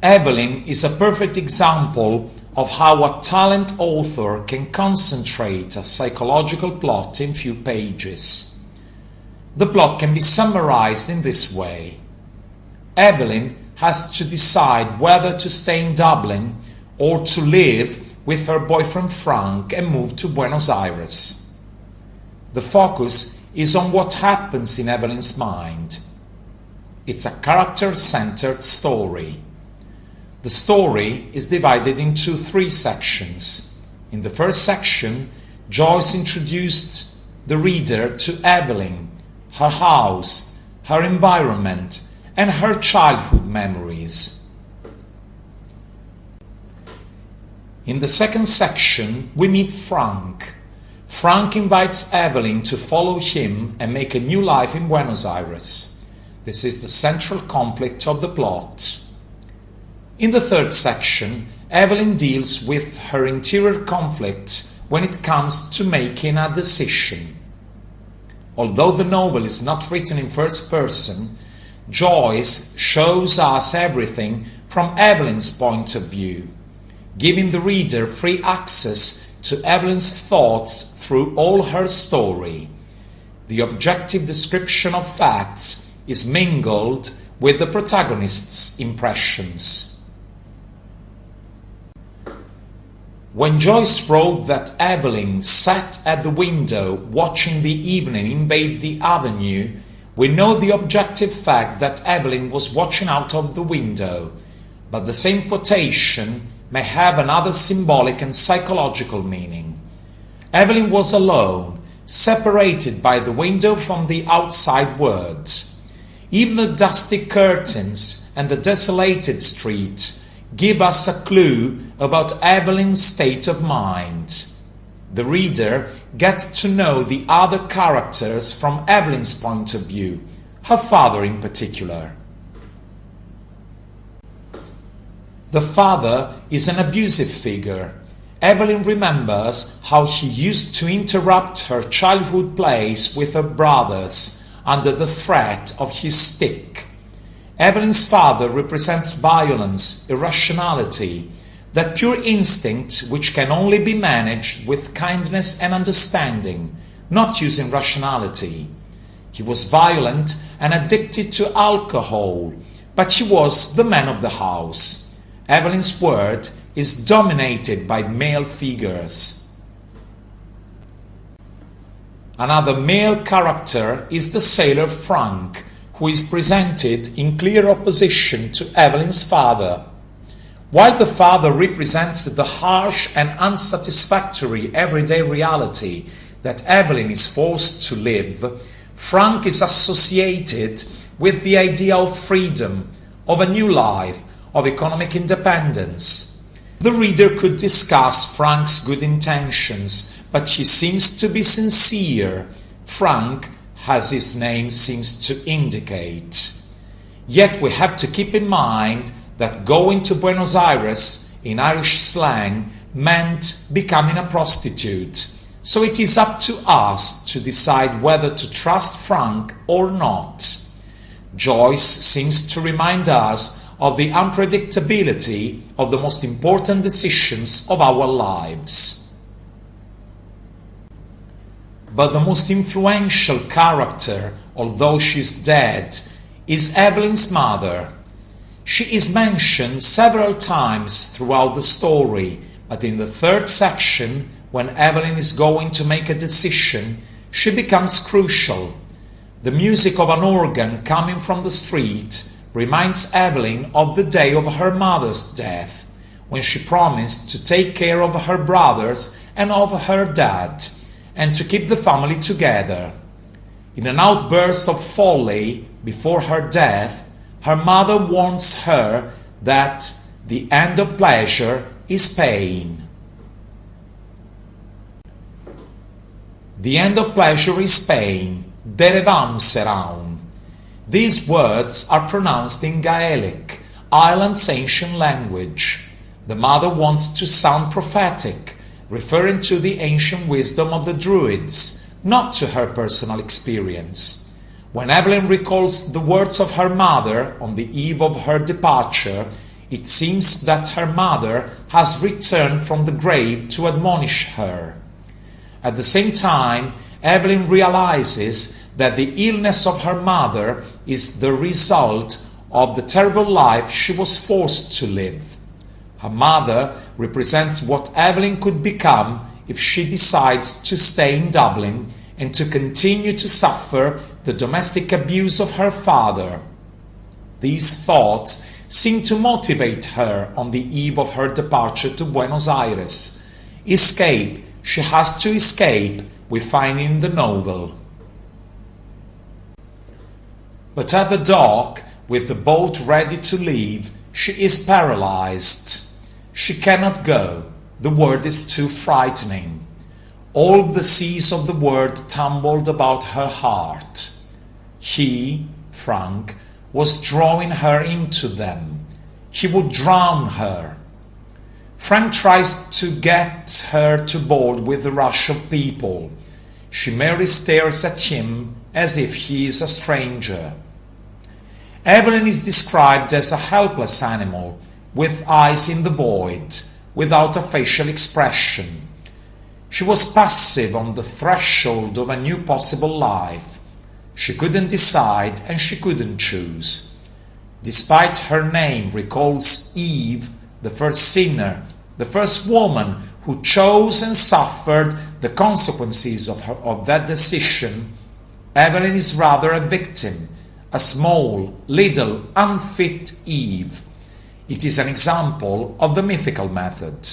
Eveline is a perfect example of how a talent author can concentrate a psychological plot in few pages. The plot can be summarized in this way. Eveline has to decide whether to stay in Dublin or to live with her boyfriend Frank and move to Buenos Aires. The focus is on what happens in Eveline's mind. It's a character-centered story. The story is divided into 3 sections. In the first section, Joyce introduced the reader to Eveline, her house, her environment, and her childhood memories. In the second section, we meet Frank. Frank invites Eveline to follow him and make a new life in Buenos Aires. This is the central conflict of the plot. In the third section, Eveline deals with her interior conflict when it comes to making a decision. Although the novel is not written in first person, Joyce shows us everything from Eveline's point of view, giving the reader free access to Eveline's thoughts through all her story. The objective description of facts is mingled with the protagonist's impressions. When Joyce wrote that Eveline sat at the window watching the evening invade the avenue, we know the objective fact that Eveline was watching out of the window, but the same quotation may have another symbolic and psychological meaning. Eveline was alone, separated by the window from the outside world. Even the dusty curtains and the desolated street give us a clue about Eveline's state of mind. The reader gets to know the other characters from Eveline's point of view, her father in particular. The father is an abusive figure. Eveline remembers how he used to interrupt her childhood plays with her brothers under the threat of his stick. Eveline's father represents violence, irrationality, that pure instinct which can only be managed with kindness and understanding, not using rationality. He was violent and addicted to alcohol, but he was the man of the house. Eveline's world is dominated by male figures. Another male character is the sailor Frank, who is presented in clear opposition to Eveline's father. While the father represents the harsh and unsatisfactory everyday reality that Eveline is forced to live, Frank is associated with the idea of freedom, of a new life, of economic independence. The reader could discuss Frank's good intentions, but he seems to be sincere. Frank, as his name seems to indicate. Yet we have to keep in mind that going to Buenos Aires, in Irish slang, meant becoming a prostitute. So it is up to us to decide whether to trust Frank or not. Joyce seems to remind us of the unpredictability of the most important decisions of our lives. But the most influential character, although she's dead, is Eveline's mother. She is mentioned several times throughout the story, but in the third section, when Eveline is going to make a decision, she becomes crucial. The music of an organ coming from the street reminds Eveline of the day of her mother's death, when she promised to take care of her brothers and of her dad, and to keep the family together. In an outburst of folly before her death, her mother warns her that the end of pleasure is pain. The end of pleasure is pain. Dere vamos eraun. These words are pronounced in Gaelic, Ireland's ancient language. The mother wants to sound prophetic, referring to the ancient wisdom of the Druids, not to her personal experience. When Eveline recalls the words of her mother on the eve of her departure, It seems that her mother has returned from the grave to admonish her. At the same time, Eveline realizes that the illness of her mother is the result of the terrible life she was forced to live. Her mother represents what Eveline could become if she decides to stay in Dublin and to continue to suffer the domestic abuse of her father. These thoughts seem to motivate her on the eve of her departure to Buenos Aires. Escape, she has to escape, we find in the novel. But at the dock, with the boat ready to leave, she is paralyzed. She cannot go. The word is too frightening. All the seas of the world tumbled about her heart. He, Frank, was drawing her into them. He would drown her. Frank tries to get her to board with the rush of people. She merely stares at him as if he is a stranger. Eveline is described as a helpless animal, with eyes in the void, without a facial expression. She was passive on the threshold of a new possible life. She couldn't decide and she couldn't choose. Despite her name recalls Eve, the first sinner, the first woman who chose and suffered the consequences of that decision, Eveline is rather a victim, a small, little, unfit Eve. It is an example of the mythical method.